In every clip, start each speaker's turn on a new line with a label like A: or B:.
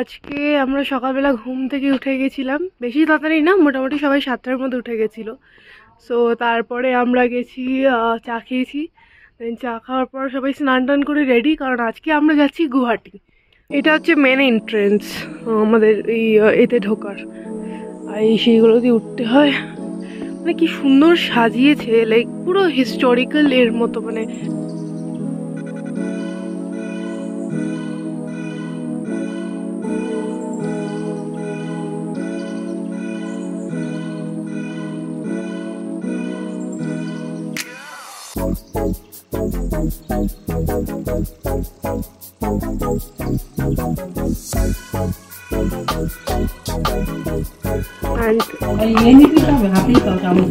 A: আজকে আমরা সকালবেলা ঘুম থেকে উঠে গেছিলাম, বেশি তাড়াতাড়ি না, মোটামুটি সবাই 7টার মধ্যে উঠে গেছিল। সো তারপরে আমরা গেছি, চা খেয়েছি। দেন চা খাওয়ার পর সবাই স্নান টান করে রেডি, কারণ আজকে আমরা যাচ্ছি গুয়াহাটি। এটা হচ্ছে মেন এন্ট্রেন্স আমাদের এই এতে ঢোকার, আর এই সেইগুলো দিয়ে উঠতে হয়। মানে কি সুন্দর সাজিয়েছে, লাইক পুরো হিস্টোরিক্যাল এর মতো। মানে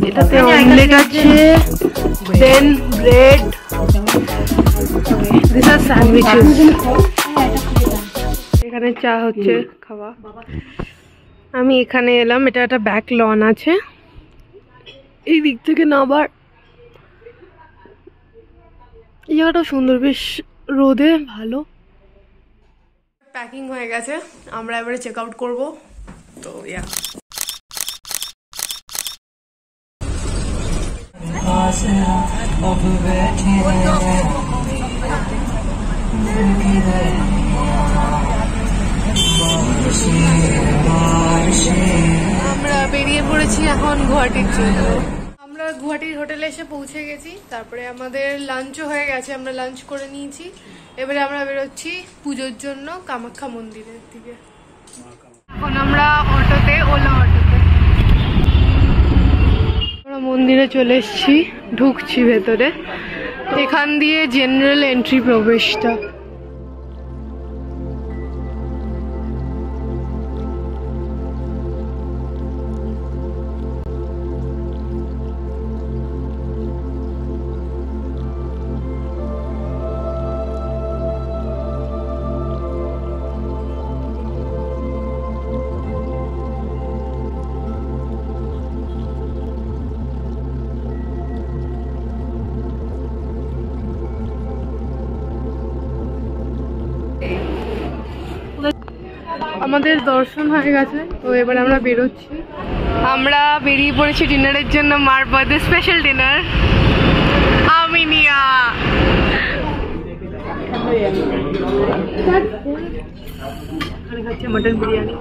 A: এটাতে অমলেট আছে, দেন ব্রেড, দিস আর স্যান্ডউইচেস। এখানে চা হচ্ছে খাওয়া। আমি এখানে এলাম, এটা একটা ব্যাক লন আছে, এই দিক থেকে নাবার। এই জায়গাটা সুন্দর, বেশ রোদে ভালো। প্যাকিং হয়ে গেছে, আমরা এবারে চেক আউট করবো। তো ইয়া আমরা বেরিয়ে পড়েছি এখন গুয়াহাটির জন্য। আমরা গুয়াহাটির হোটেলে এসে পৌঁছে গেছি, তারপরে আমাদের লাঞ্চও হয়ে গেছে, আমরা লাঞ্চ করে নিয়েছি। এবারে আমরা বেরোচ্ছি পুজোর জন্য কামাখ্যা মন্দিরের দিকে। এখন আমরা অটোতে, ওলা অটোতে আমরা মন্দিরে চলে এসেছি, ঢুকছি ভেতরে। এখান দিয়ে জেনারেল এন্ট্রি প্রবেশটা। আমাদের দর্শন হয়ে গেছে, তো এবার আমরা বেরোচ্ছি। আমরা বেরিয়ে পড়েছি ডিনারের জন্য, মার বার্থডে স্পেশাল ডিনার। আমিনিয়া খাচ্ছে মটন বিরিয়ানি।